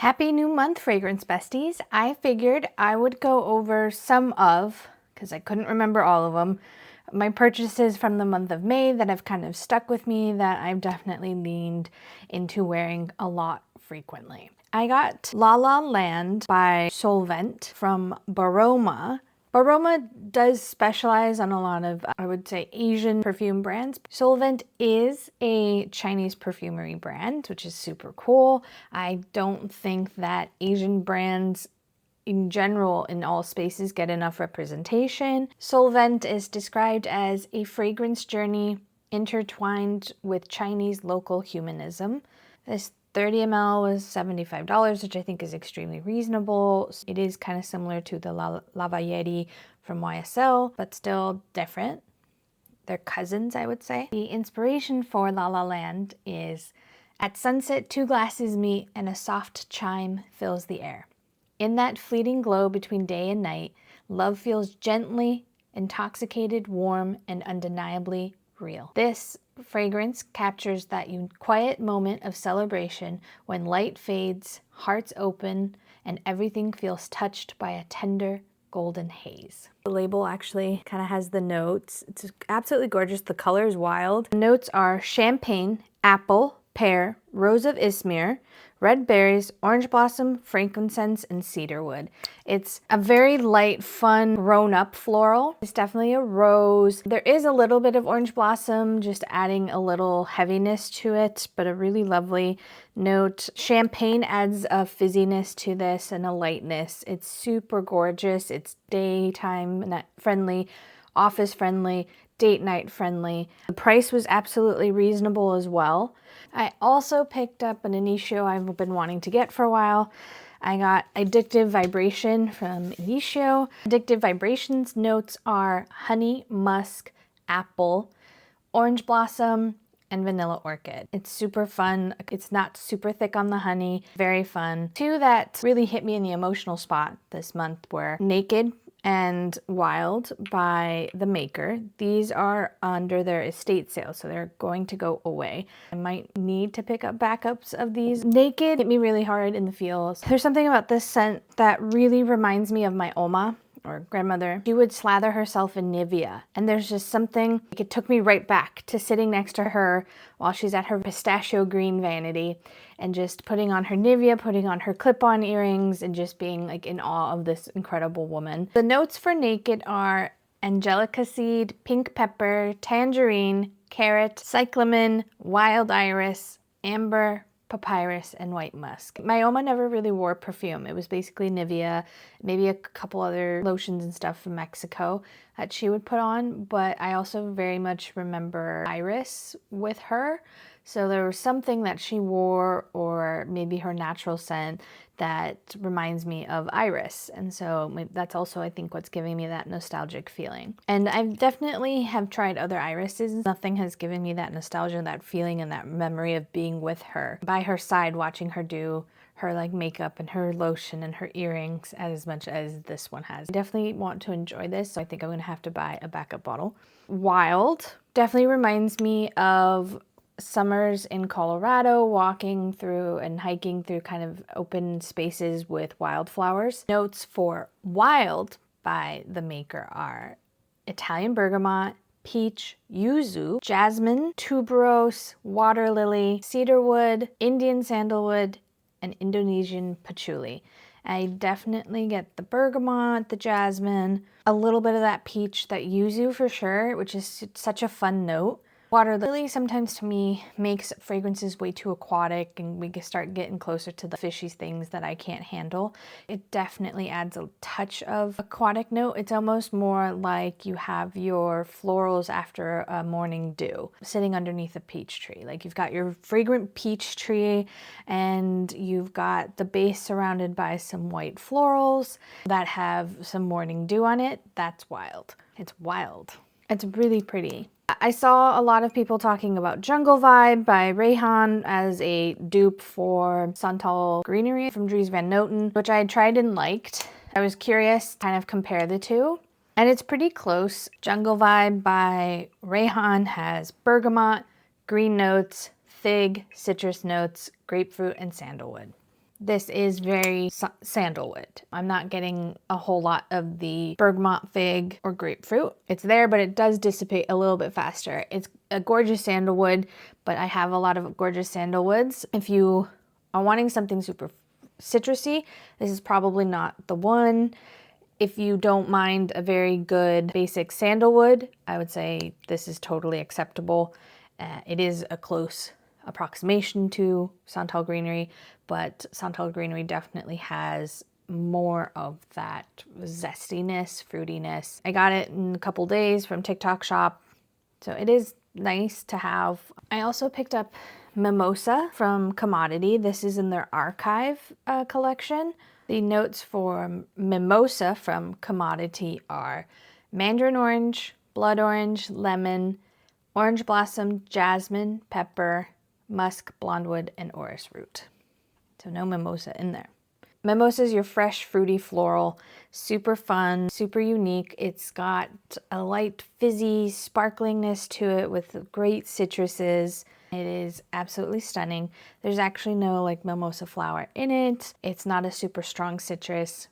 Happy new month, fragrance besties. I figured I would go over some of, because I couldn't remember all of them, my purchases from the month of May that have kind of stuck with me that I've definitely leaned into wearing a lot frequently. I got LALALAND by Soulvent from Baroma. Baroma does specialize on a lot of, I would say, Asian perfume brands. Soulvent is a Chinese perfumery brand, which is super cool. I don't think that Asian brands in general in all spaces get enough representation. Soulvent is described as a fragrance journey intertwined with Chinese local humanism. This 30 ml was $75, which I think is extremely reasonable. It is kind of similar to the LALALAND from YSL, but still different. They're cousins, I would say. The inspiration for LALALAND is, at sunset, two glasses meet and a soft chime fills the air. In that fleeting glow between day and night, love feels gently intoxicated, warm, and undeniably real. This fragrance captures that quiet moment of celebration when light fades, hearts open, and everything feels touched by a tender golden haze. The label actually kind of has the notes. It's absolutely gorgeous. The color is wild. The notes are champagne, apple, pear, rose of Izmir, red berries, orange blossom, frankincense, and cedarwood. It's a very light, fun, grown-up floral. It's definitely a rose. There is a little bit of orange blossom, just adding a little heaviness to it, but a really lovely note. Champagne adds a fizziness to this and a lightness. It's super gorgeous. It's daytime friendly, office friendly, date night friendly. The price was absolutely reasonable as well. I also picked up an Initio I've been wanting to get for a while. I got Addictive Vibration from Initio. Addictive Vibration's notes are honey, musk, apple, orange blossom, and vanilla orchid. It's super fun. It's not super thick on the honey. Very fun. Two that really hit me in the emotional spot this month were Naked and Wild by The Maker. These are under their estate sale, so they're going to go away. I might need to pick up backups of these. Naked hit me really hard in the feels. There's something about this scent that really reminds me of my Oma, or grandmother. She would slather herself in Nivea, and there's just something, like, it took me right back to sitting next to her while she's at her pistachio green vanity and just putting on her Nivea, putting on her clip-on earrings, and just being like in awe of this incredible woman. The notes for Naked are angelica seed, pink pepper, tangerine, carrot, cyclamen, wild iris, amber, papyrus, and white musk. My Oma never really wore perfume. It was basically Nivea, maybe a couple other lotions and stuff from Mexico that she would put on, but I also very much remember iris with her. So there was something that she wore, or maybe her natural scent, that reminds me of iris. And so that's also, I think, what's giving me that nostalgic feeling. And I definitely have tried other irises. Nothing has given me that nostalgia, that feeling, and that memory of being with her, by her side, watching her do her like makeup and her lotion and her earrings as much as this one has. I definitely want to enjoy this, so I think I'm gonna have to buy a backup bottle. Wild definitely reminds me of summers in Colorado, walking through and hiking through kind of open spaces with wildflowers. Notes for Wild by The Maker are Italian bergamot, peach, yuzu, jasmine, tuberose, water lily, cedarwood, Indian sandalwood, and Indonesian patchouli. I definitely get the bergamot, the jasmine, a little bit of that peach, that yuzu for sure, which is such a fun note. Water lily sometimes to me makes fragrances way too aquatic, and we can start getting closer to the fishy things that I can't handle. It definitely adds a touch of aquatic note. It's almost more like you have your florals after a morning dew sitting underneath a peach tree. Like you've got your fragrant peach tree and you've got the base surrounded by some white florals that have some morning dew on it. That's wild. It's wild. It's really pretty. I saw a lot of people talking about Jungle Vibe by Rayhaan as a dupe for Santal Greenery from Dries Van Noten, which I had tried and liked. I was curious to kind of compare the two, and it's pretty close. Jungle Vibe by Rayhaan has bergamot, green notes, fig, citrus notes, grapefruit, and sandalwood. This is very sandalwood. I'm not getting a whole lot of the bergamot, fig, or grapefruit. It's there, but it does dissipate a little bit faster. It's a gorgeous sandalwood, but I have a lot of gorgeous sandalwoods. If you are wanting something super citrusy, this is probably not the one. If you don't mind a very good basic sandalwood, I would say this is totally acceptable. It is a close approximation to Santal Greenery, but Santal Greenery definitely has more of that zestiness, fruitiness. I got it in a couple days from TikTok Shop, so it is nice to have. I also picked up Mimosa from Commodity. This is in their archive collection. The notes for Mimosa from Commodity are mandarin orange, blood orange, lemon, orange blossom, jasmine, pepper, musk, blondewood, and orris root. So no mimosa in there. Mimosa is your fresh, fruity floral, super fun, super unique. It's got a light fizzy sparklingness to it with great citruses. It is absolutely stunning. There's actually no like mimosa flower in it. It's not a super strong citrus.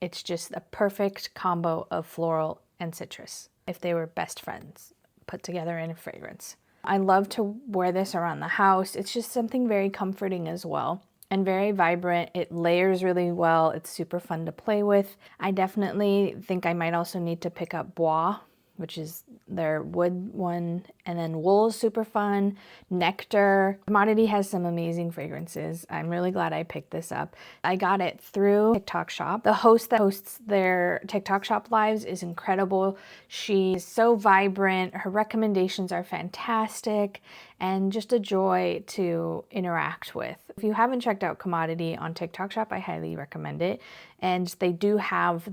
It's just a perfect combo of floral and citrus, if they were best friends put together in a fragrance. I love to wear this around the house. It's just something very comforting as well and very vibrant. It layers really well. It's super fun to play with. I definitely think I might also need to pick up Bois, which is their wood one, and then wool is super fun. Nectar. Commodity has some amazing fragrances. I'm really glad I picked this up. I got it through TikTok Shop. The host that hosts their TikTok Shop lives is incredible. She's so vibrant. Her recommendations are fantastic and just a joy to interact with. If you haven't checked out Commodity on TikTok Shop, I highly recommend it. And they do have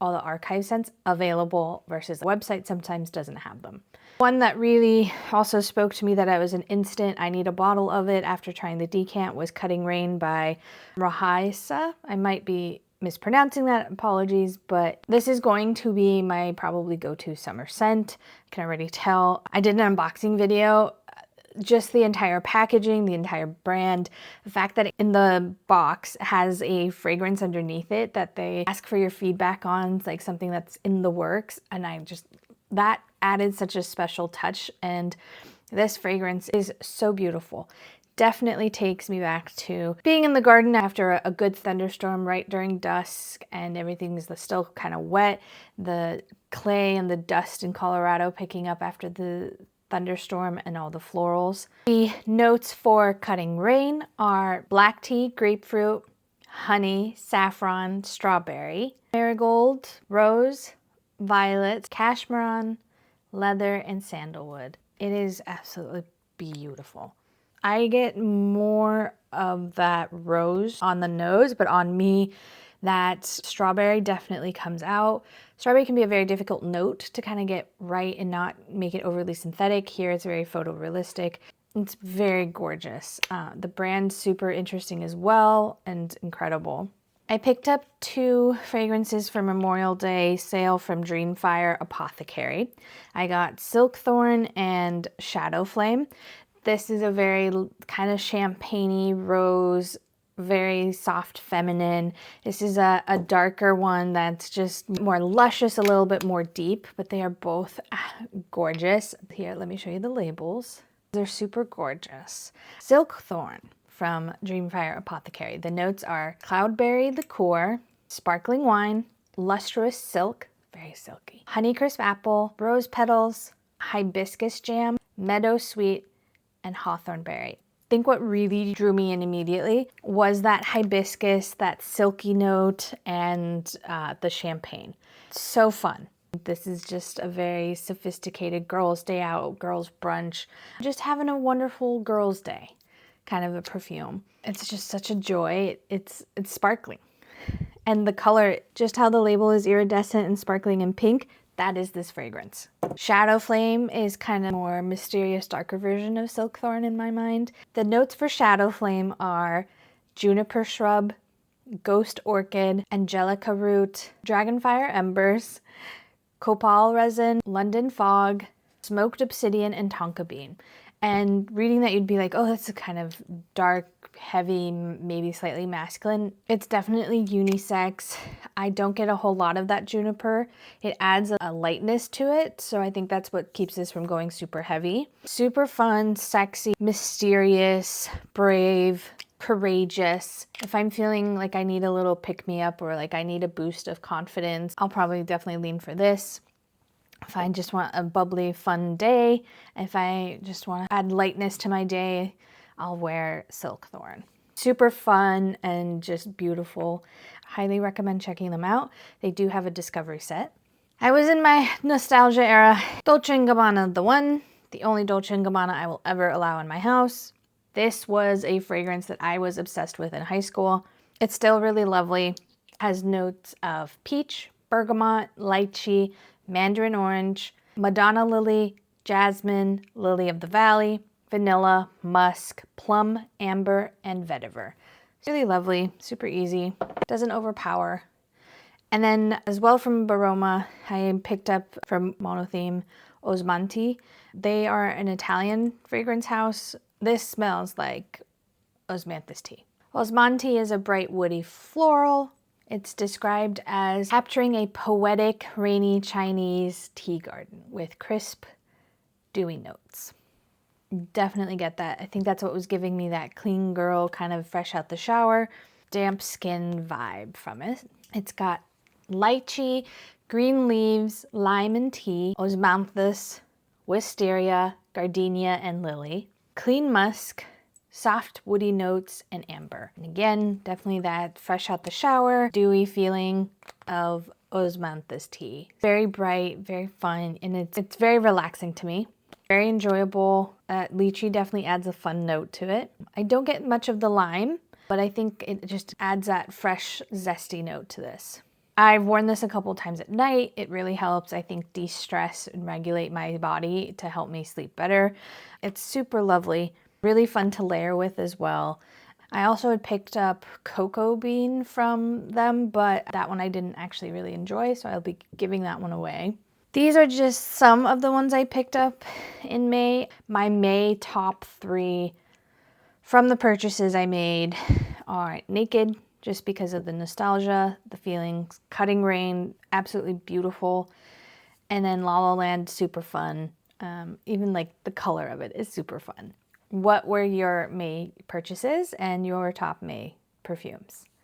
all the archive scents available versus the website sometimes doesn't have them. One that really also spoke to me that I was an instant, I need a bottle of it after trying the decant, was Cutting Rain by Rayhaan. I might be mispronouncing that, apologies, but this is going to be my probably go-to summer scent. I can already tell. I did an unboxing video. Just the entire packaging, the entire brand, the fact that in the box has a fragrance underneath it that they ask for your feedback on, it's like something that's in the works, and that added such a special touch, and this fragrance is so beautiful. Definitely takes me back to being in the garden after a good thunderstorm right during dusk and everything's still kind of wet, the clay and the dust in Colorado picking up after the thunderstorm and all the florals. The notes for Cutting Rain are black tea, grapefruit, honey, saffron, strawberry, marigold, rose, violet, cashmere, leather, and sandalwood. It is absolutely beautiful. I get more of that rose on the nose, but on me, that strawberry definitely comes out. Strawberry can be a very difficult note to kind of get right and not make it overly synthetic. Here it's very photorealistic. It's very gorgeous. The brand's super interesting as well and incredible. I picked up 2 fragrances for Memorial Day sale from Dreamfyre Apothecary. I got Silkthorn and Shadowflame. This is a very kind of champagne-y rose, very soft feminine. This is a darker one that's just more luscious, a little bit more deep, but they are both gorgeous. Here, let me show you the labels. They're super gorgeous. Silkthorn from Dreamfyre Apothecary. The notes are cloudberry liqueur, sparkling wine, lustrous silk, very silky, honeycrisp apple, rose petals, hibiscus jam, meadow sweet, and hawthorn berry. I think what really drew me in immediately was that hibiscus, that silky note, and the champagne. So fun. This is just a very sophisticated girls' day out, girls' brunch, just having a wonderful girls' day kind of a perfume. It's just such a joy. It's sparkling. And the color, just how the label is iridescent and sparkling and pink, that is this fragrance. Shadowflame is kind of more mysterious, darker version of Silkthorn in my mind. The notes for Shadowflame are juniper shrub, ghost orchid, angelica root, dragonfire embers, copal resin, London fog, smoked obsidian, and tonka bean. And reading that, you'd be like, oh, that's a kind of dark, heavy, maybe slightly masculine. It's definitely unisex. I don't get a whole lot of that juniper. It adds a lightness to it, so I think that's what keeps this from going super heavy. Super fun, sexy, mysterious, brave, courageous. If I'm feeling like I need a little pick-me-up or like I need a boost of confidence, I'll probably definitely lean for this. If I just want a bubbly, fun day, if I just want to add lightness to my day, I'll wear Silkthorn. Super fun and just beautiful. Highly recommend checking them out. They do have a discovery set. I was in my nostalgia era. Dolce & Gabbana, the one, the only Dolce & Gabbana I will ever allow in my house. This was a fragrance that I was obsessed with in high school. It's still really lovely. Has notes of peach, bergamot, lychee, mandarin orange, Madonna lily, jasmine, lily of the valley, vanilla, musk, plum, amber, and vetiver. It's really lovely, super easy, doesn't overpower. And then as well from Baroma, I picked up from Monotheme Osmantea. They are an Italian fragrance house. This smells like osmanthus tea. Osmantea is a bright woody floral. It's described as capturing a poetic, rainy Chinese tea garden with crisp, dewy notes. Definitely get that. I think that's what was giving me that clean girl, kind of fresh out the shower, damp skin vibe from it. It's got lychee, green leaves, lime and tea, osmanthus, wisteria, gardenia, and lily. Clean musk, soft woody notes, and amber. And again, definitely that fresh out the shower, dewy feeling of osmanthus tea. Very bright, very fun, and it's very relaxing to me. Very enjoyable. Lychee definitely adds a fun note to it. I don't get much of the lime, but I think it just adds that fresh, zesty note to this. I've worn this a couple times at night. It really helps, I think, de-stress and regulate my body to help me sleep better. It's super lovely. Really fun to layer with as well. I also had picked up Cocoa Bean from them, but that one I didn't actually really enjoy, so I'll be giving that one away. These are just some of the ones I picked up in May. My May top 3 from the purchases I made are Naked, just because of the nostalgia, the feelings, Cutting Rain, absolutely beautiful, and then La La Land, super fun. Even like the color of it is super fun. What were your May purchases and your top May perfumes?